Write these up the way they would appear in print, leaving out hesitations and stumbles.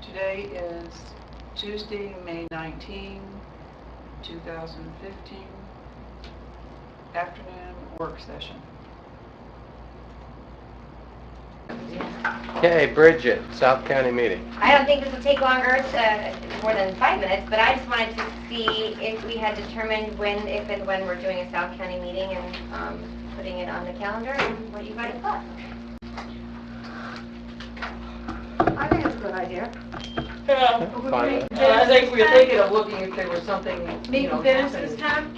Today is Tuesday, May 19, 2015, afternoon work session. Okay, Bridget, South County meeting. I don't think this will take longer, more than 5 minutes, but I just wanted to see if we had determined if and when we're doing a South County meeting and putting it on the calendar and what you guys thought. I think it's a good idea. Fine. I think we were thinking of looking if there was something, Meet in Venice this time?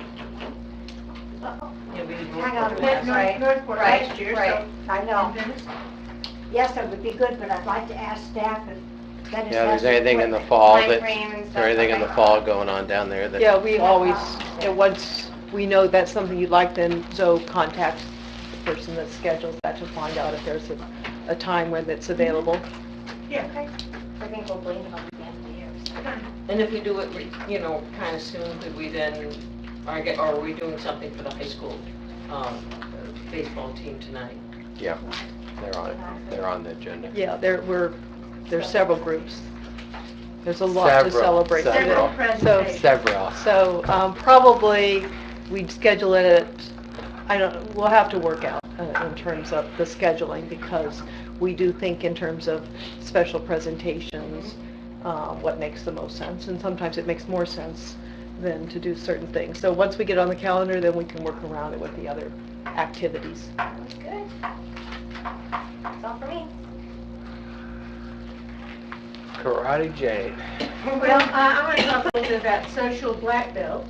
Yeah, we didn't Hang on, work we for had that. Right, Northport right, last year, right. so. I know. In Venice? Yes, that would be good, but I'd like to ask staff if Venice Yeah, has there's anything in the equipment. fall Time that, frame and is stuff, there anything in the okay. fall going on down there that? Yeah, we always, once we know that's something you'd like, then Zoe contacts the person that schedules that to find out if there's a time when it's available. Yeah. Okay. I think we'll blame it on the end of the year. So. And if we do it, kind of soon, could we then, or are we doing something for the high school baseball team tonight? Yeah, they're on the agenda. Yeah, there's several groups. There's a lot to celebrate. Several. So probably we'd schedule it we'll have to work out in terms of the scheduling, because we do think in terms of special presentations, what makes the most sense, and sometimes it makes more sense than to do certain things. So once we get on the calendar, then we can work around it with the other activities. Sounds good. That's all for me. Karate Jane. Well, I want to talk a little bit about social black belt.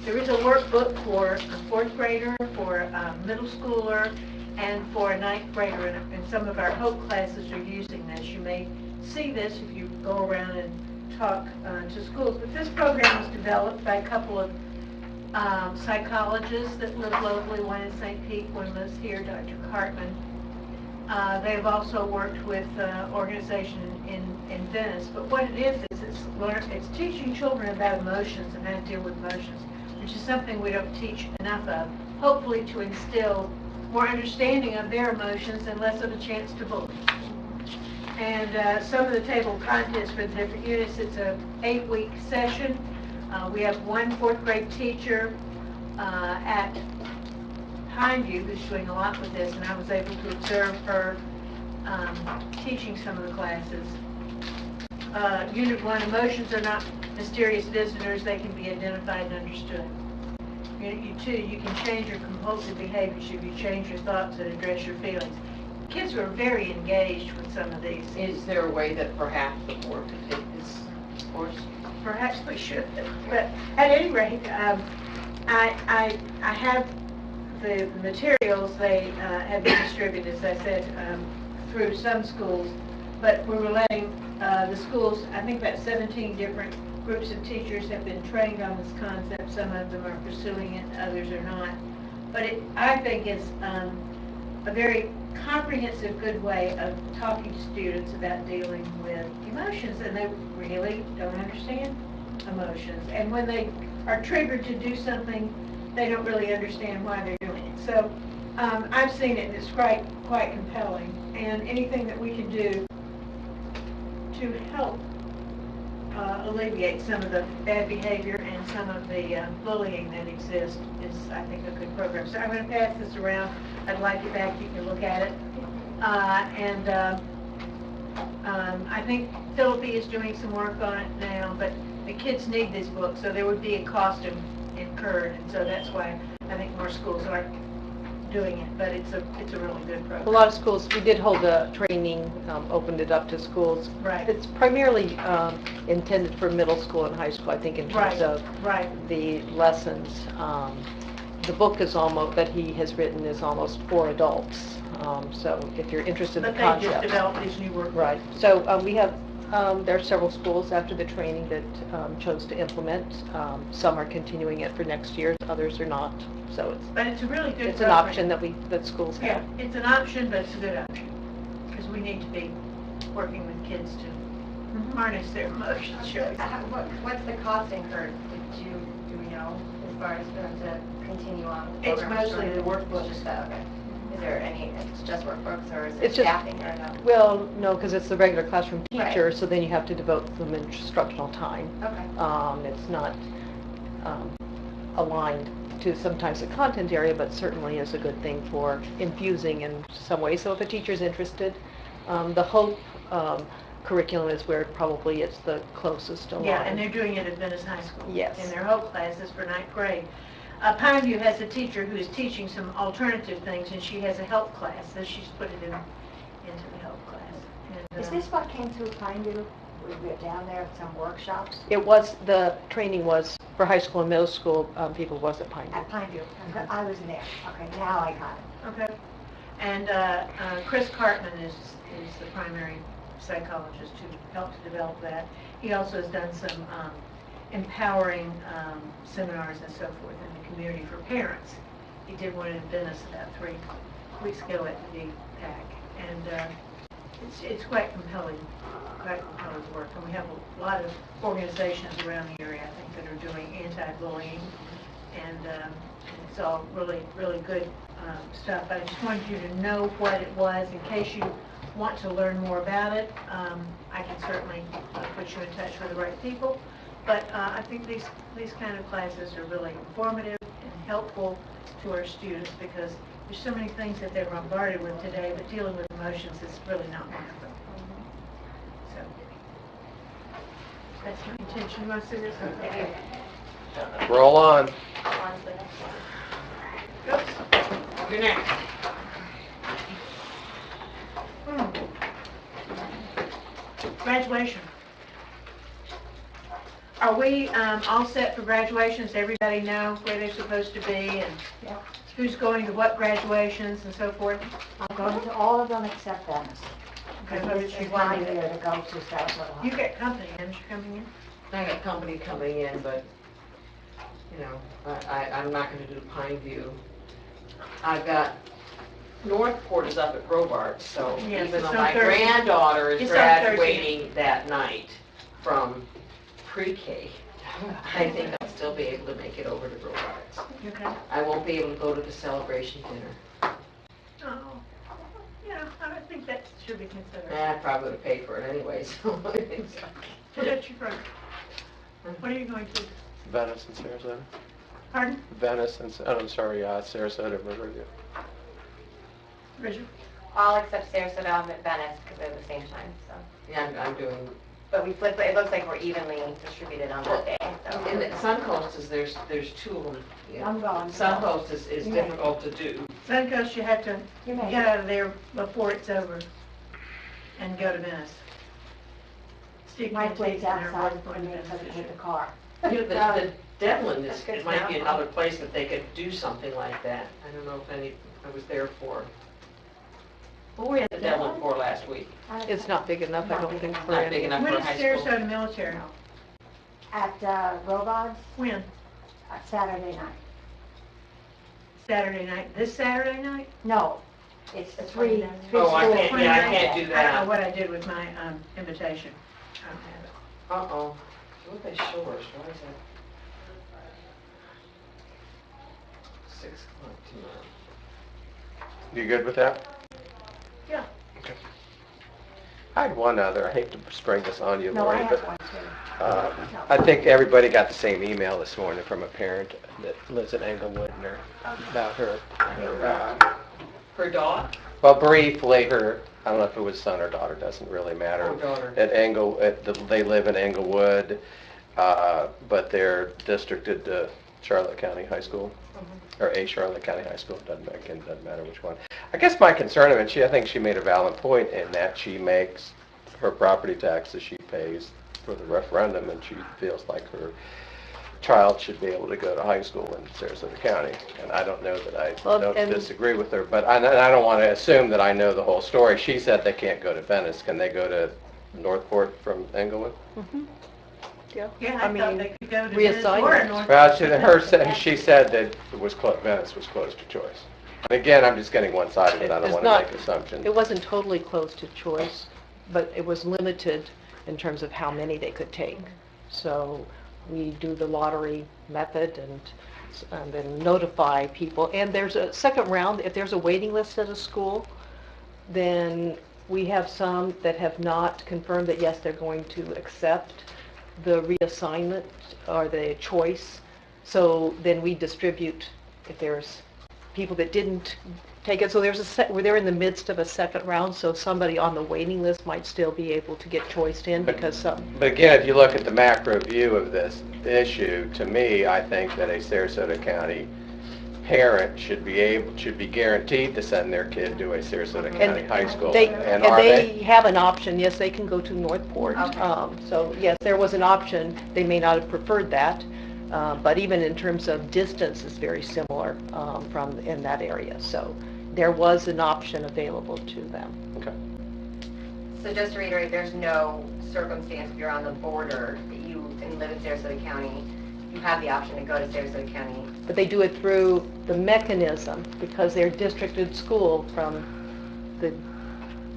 There is a workbook for a 4th grader, for a middle schooler, and for a 9th grader, and some of our Hope classes are using this. You may see this if you go around and talk to schools, but this program was developed by a couple of psychologists that live locally, one in St. Pete, one lives here, Dr. Cartman. They've also worked with organization in Venice, but what it is it's teaching children about emotions and how to deal with emotions, which is something we don't teach enough of, hopefully to instill more understanding of their emotions and less of a chance to bully. And some of the table of contents for the different units, it's a 8-week session. We have one 4th grade teacher at Pineview who's doing a lot with this, and I was able to observe her teaching some of the classes. Unit 1, emotions are not mysterious visitors, they can be identified and understood. Unit 2, you can change your compulsive behaviors if you change your thoughts and address your feelings. Kids were very engaged with some of these. Is there a way that perhaps the board could take this course? Perhaps we should, but at any rate, I have the materials. They have been distributed, as I said, through some schools, but we were letting the schools, I think about 17 different groups of teachers have been trained on this concept. Some of them are pursuing it, others are not. But I think it's a very comprehensive, good way of talking to students about dealing with emotions, and they really don't understand emotions. And when they are triggered to do something, they don't really understand why they're doing it. So I've seen it, and it's quite compelling. And anything that we can do to help alleviate some of the bad behavior and some of the bullying that exists is, I think, a good program. So I'm going to pass this around. I'd like it back. You can look at it. I think Philippi is doing some work on it now, but the kids need these books, so there would be a cost incurred, and so that's why I think more schools aren't doing it, but it's a really good program. A lot of schools, we did hold a training, opened it up to schools. Right. It's primarily intended for middle school and high school, I think, in terms of the lessons. The book is that he has written is almost for adults. So if you're interested in the concept. But they just developed these new workbooks. Right. So we have, there are several schools after the training that chose to implement. Some are continuing it for next year, others are not. So But it's a really good it's an program. option that schools have. Yeah, it's an option, but it's a good option, because we need to be working with kids to harness their emotions. What's the cost incurred? Do we know as far as for them to continue on with the It's program? mostly the workbook. It's just that, okay. Is there any, it's just workbooks or is it It's just- staffing or no? Well, no, because it's the regular classroom Right. teacher, so then you have to devote some instructional time. Okay. It's not aligned to sometimes the content area, but certainly is a good thing for infusing in some way. So if a teacher's interested, the HOPE curriculum is where probably it's the closest aligned. Yeah, and they're doing it at Venice High School. Yes. In their Hope classes for ninth grade. Pineview has a teacher who is teaching some alternative things, and she has a help class, so she's put it into the help class. And, Is this what came through Pineview? We were down there at some workshops It was, the training was for high school and middle school people was at Pine View. at Pineview. I was there. Okay, now I got it. Okay. And Chris Cartman is the primary psychologist who helped to develop that. He also has done some empowering seminars and so forth in the community for parents. He did one in Venice about 3 weeks ago at the DPAC. And it's quite compelling work. And we have a lot of organizations around the area, I think, that are doing anti-bullying. And it's all really, really good stuff. I just wanted you to know what it was in case you want to learn more about it. I can certainly put you in touch with the right people. But I think these kind of classes are really informative and helpful to our students because there's so many things that they're bombarded with today, but dealing with emotions is really not one of them. So that's my intention. You want to see this? Okay. Roll on. On to the next one. Oops. You're next. Graduation. Are we all set for graduations? Everybody know where they're supposed to be and Yeah. who's going to what graduations and so forth? I'm going to all of them except Venice. Okay, Because what this did you is my find? year to go to Sarasota. You get company, haven't you, coming in? I got company coming in, but, you know, I'm not gonna do Pineview. I've got, Northport is up at Robarts, so Yes, even it's though on my Thursday. granddaughter is It's on Thursday. graduating that night from pre-K, I think I'll still be able to make it over to Robarts. Okay. I won't be able to go to the celebration dinner. Oh, yeah, I think that should be considered. I probably would have paid for it anyway, so. What about you, Frank? What are you going to? Venice and Sarasota. Pardon? Venice and, Sarasota, Riverview. Richard? All except Sarasota and Venice because they're the same time, so. Yeah, I'm doing, But we flip, it looks like we're evenly distributed on that day, so. in the Suncoast is, there's 2 of them. Yeah. I'm going. Suncoast is Yeah. difficult to do. Suncoast, you have to You may. get out of there before it's over and go to Venice. Steve Mike can't waits take you there, outside both for going to me Venice. with the car. You know, the Devlin That's is, good it to might be know. another place that they could do something like that. I don't know if I was there for. What were we at the Devlin for last week? It's not big enough, I don't think, for Not big any. enough When for is high school. Sarasota military? At Robards, When? Saturday night. Saturday night? This Saturday night? No, it's The three 29th. Oh, I schools. can't, yeah, I can't do I don't know that. what I did with my invitation. I don't have it. Uh-oh. What are they shores? Why is that? 6 o'clock tomorrow. You good with that? Yeah. Okay. I had one other, I hate to spring this on you, No, I Lori, have but one too. I think everybody got the same email this morning from a parent that lives in Englewood and about her, Her dog? well, briefly, I don't know if it was son or daughter, doesn't really matter. Or daughter. They live in Englewood, but they're districted to Charlotte County High School, or a Charlotte County High School, doesn't matter which one. I guess my concern of it, I think she made a valid point in that she makes her property taxes she pays for the referendum, and she feels like her child should be able to go to high school in Sarasota County. And I don't know that I Well, don't and- disagree with her, but I don't want to assume that I know the whole story. She said they can't go to Venice. Can they go to Northport from Englewood? Yeah, Yeah, I I thought mean, they could go to Venice or reassignment. North. Well, she said that it was Venice was closed to choice. And again, I'm just getting one-sided, and I don't It's want to not- make assumptions. It wasn't totally closed to choice, but it was limited in terms of how many they could take. So we do the lottery method, and and then notify people. And there's a second round, if there's a waiting list at a school, then we have some that have not confirmed that, yes, they're going to accept the reassignment or the choice. So then we distribute, if there's people that didn't take it. So they're in the midst of a second round, so somebody on the waiting list might still be able to get choiced in because some. But again, if you look at the macro view of this issue, to me, I think that a Sarasota County parent should be guaranteed to send their kid to a Sarasota County high school. And are they have an option, yes, they can go to Northport. Okay. So yes, there was an option, they may not have preferred that, but even in terms of distance, it's very similar from in that area. So there was an option available to them. Okay. So just to reiterate, there's no circumstance if you're on the border and live in Sarasota County, you have the option to go to Sarasota County. But they do it through the mechanism because they're districted school from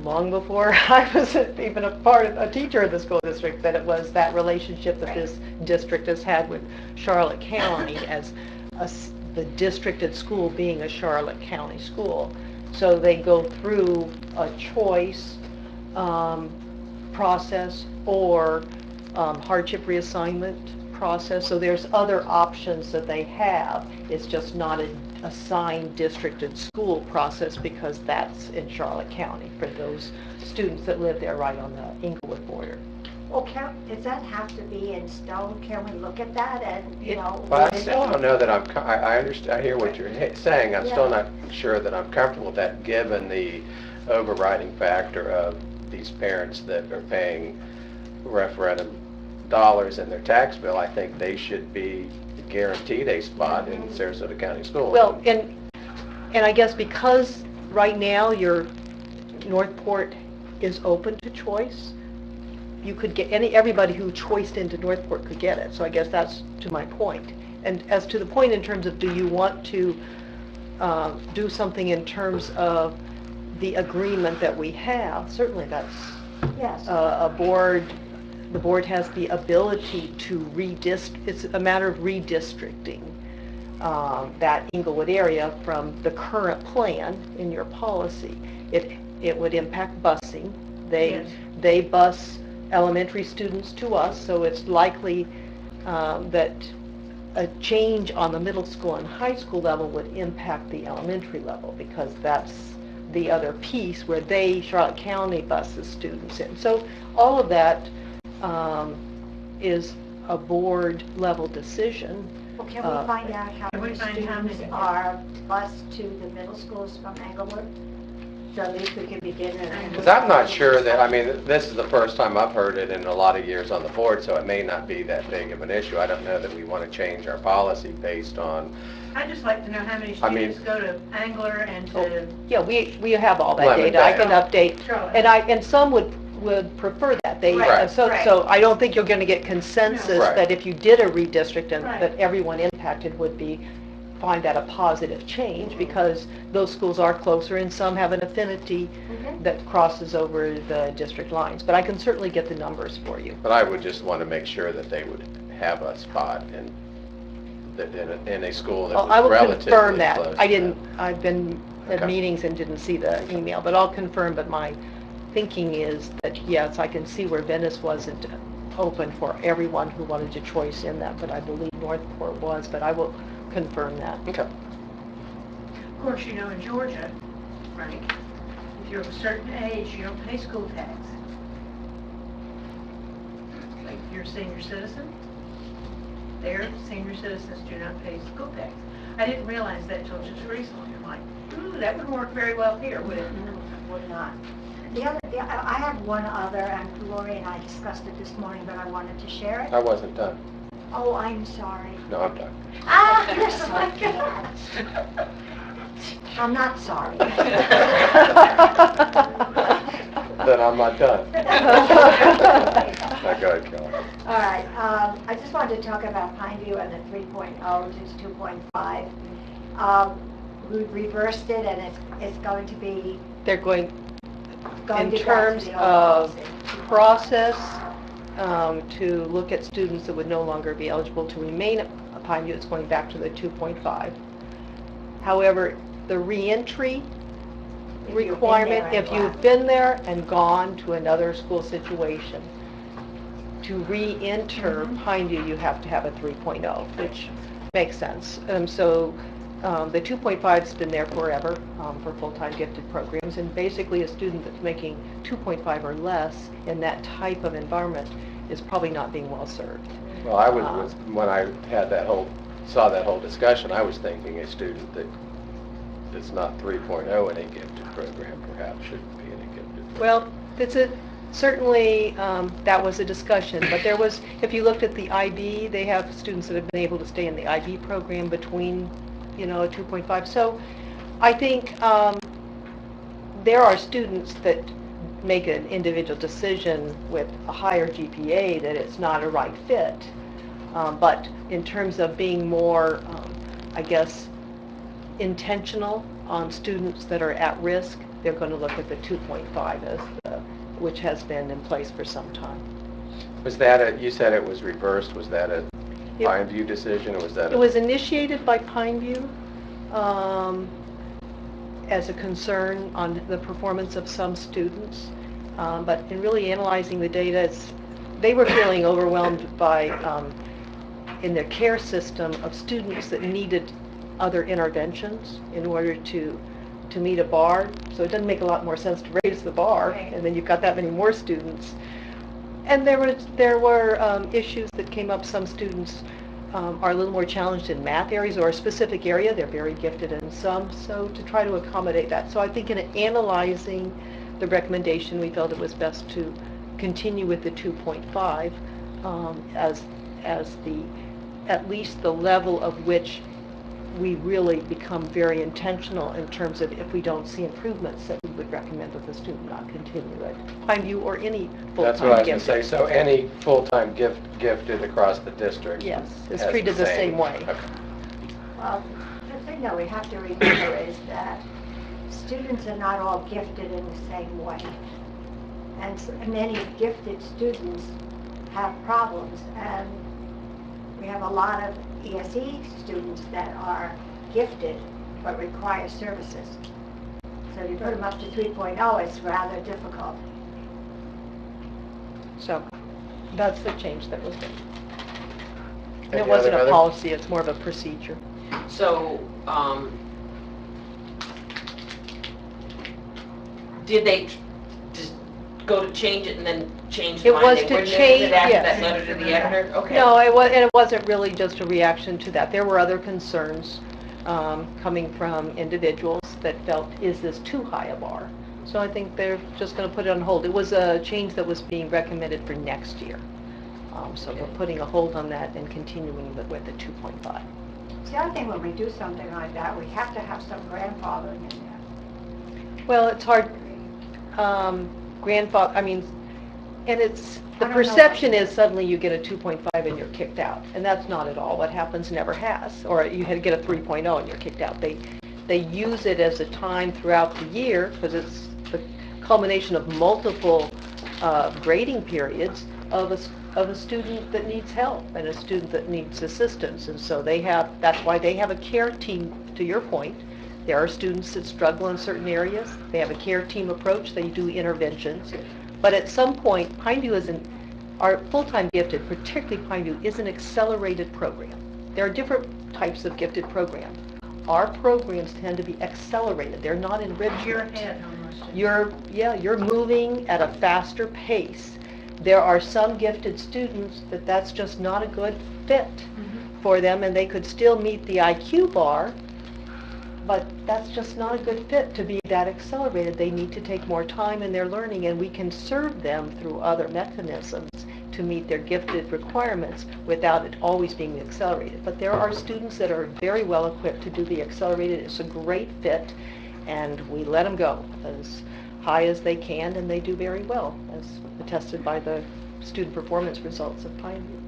long before I was even a teacher of the school district, that it was that relationship that this district has had with Charlotte County as the districted school being a Charlotte County school. So they go through a choice process or hardship reassignment process. So there's other options that they have. It's just not an assigned districted school process because that's in Charlotte County for those students that live there right on the Inglewood border. Well, does that have to be in stone? Can we look at that and, you know? But I still don't know that I understand, I hear what you're saying, I'm still not sure that I'm comfortable with that, given the overriding factor of these parents that are paying referendum dollars in their tax bill. I think they should be guaranteed a spot in Sarasota County schools. Well, and I guess because right now your Northport is open to choice, you could get everybody who choiced into Northport could get it. So I guess that's to my point. And as to the point in terms of do you want to do something in terms of the agreement that we have, certainly that's Yes. the board has the ability to it's a matter of redistricting that Inglewood area from the current plan in your policy. It would impact busing. They bus elementary students to us, so it's likely that a change on the middle school and high school level would impact the elementary level because that's the other piece where Charlotte County buses students in. So all of that is a board level decision. Well, can we find out how Can we many find how students many? are bused to the middle schools from Englewood? So at least we can begin in. Because I'm not sure that, I mean, this is the first time I've heard it in a lot of years on the board, so it may not be that big of an issue. I don't know that we want to change our policy based on. I'd just like to know how many I mean- students go to Angler and to Yeah, we have all that Lemon data. I Bay. can update, Charlotte. and some would prefer that. Right. So I don't think you're going to get consensus Right. that if you did a redistrict and Right. that everyone impacted would find that a positive change because those schools are closer and some have an affinity that crosses over the district lines. But I can certainly get the numbers for you. But I would just want to make sure that they would have a spot in a school that Well, was I will relatively confirm that. close to I didn't, them. I've been at Okay. meetings and didn't see the email, but I'll confirm, but my thinking is that, yes, I can see where Venice wasn't open for everyone who wanted to choice in that, but I believe Northport was, but I will confirm that. Okay. Of course, you know, in Georgia, Frank, if you're of a certain age, you don't pay school tax. Like if you're a senior citizen, their senior citizens do not pay school tax. I didn't realize that until just recently. I'm like, ooh, that wouldn't work very well here, would it? No, it would not. I have one other, and Lori and I discussed it this morning, but I wanted to share it. I wasn't done. Oh, I'm sorry. No, I'm done. Ah, you're so good. I'm not sorry. Then I'm not done. Now go ahead, Kelly. All right, I just wanted to talk about Pineview and the 3.0 to 2.5. We reversed it, and it's going to be, They're going, in to go terms to the old of policy. process, to look at students that would no longer be eligible to remain a Pineview, it's going back to the 2.5. However, the reentry If you've been requirement, there and if you've left. been there and gone to another school situation, to re-enter Pineview, you have to have a 3.0, which makes sense. So the 2.5's been there forever for full-time gifted programs, and basically a student that's making 2.5 or less in that type of environment is probably not being well served. Well, I was, when I had saw that whole discussion, I was thinking a student that's not 3.0 in a gifted program perhaps shouldn't be in a gifted program. Well, certainly, that was a discussion, but there was, if you looked at the IB, they have students that have been able to stay in the IB program between, a 2.5. So I think there are students that make an individual decision with a higher GPA that it's not a right fit. But in terms of being more, I guess, intentional on students that are at risk, they're going to look at the 2.5 as which has been in place for some time. Was that you said it was reversed, was that a It- Pineview decision, or was that It was initiated by Pineview as a concern on the performance of some students, but in really analyzing the data, they were feeling overwhelmed by, in their care system, of students that needed other interventions in order to meet a bar. So it doesn't make a lot more sense to raise the bar, Right. and then you've got that many more students. And there were issues that came up. Some students are a little more challenged in math areas or a specific area. They're very gifted in some, so to try to accommodate that. So I think in analyzing the recommendation, we felt it was best to continue with the 2.5 as at least the level of which we really become very intentional in terms of if we don't see improvements, that we would recommend that the student not continue at Pineview or any That's what I full-time was going to gifted. say. So any full-time gifted across the district Yes, is has treated the same way. Okay. Well, the thing that we have to remember is that students are not all gifted in the same way. And many gifted students have problems, and we have a lot of ESE students that are gifted but require services. So to put them up to 3.0, it's rather difficult. So that's the change that was made. And Any it wasn't a other- policy, it's more of a procedure. So, did they just go to change it and then change the It mind? was They to wouldn't have change, did it after yes. that letter to the editor? Okay. No, and it wasn't really just a reaction to that. There were other concerns coming from individuals that felt, is this too high a bar? So I think they're just going to put it on hold. It was a change that was being recommended for next year. So we're putting a hold on that and continuing with the 2.5. The other thing, when we do something like that, we have to have some grandfathering in there. Well, it's hard, grandfather, and it's, the I don't know. perception is suddenly you get a 2.5 and you're kicked out. And that's not at all what happens, never has. Or you get a 3.0 and you're kicked out. They use it as a time throughout the year, because it's the culmination of multiple grading periods of a student that needs help and a student that needs assistance. And so that's why they have a care team, to your point. There are students that struggle in certain areas. They have a care team approach. They do interventions. But at some point, Pineview our full-time gifted, particularly Pineview, is an accelerated program. There are different types of gifted programs. Our programs tend to be accelerated. They're not enrichment. You're ahead almost. You're moving at a faster pace. There are some gifted students that's just not a good fit for them, and they could still meet the IQ bar, but that's just not a good fit to be that accelerated. They need to take more time in their learning, and we can serve them through other mechanisms to meet their gifted requirements without it always being accelerated. But there are students that are very well equipped to do the accelerated. It's a great fit, and we let them go as high as they can, and they do very well, as attested by the student performance results of Pineview.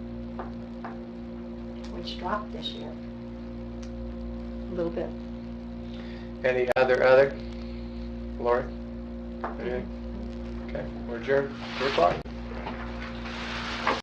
Which dropped this year. A little bit. Any other? Lori? Anything? Okay, we're adjourned. 3 o'clock.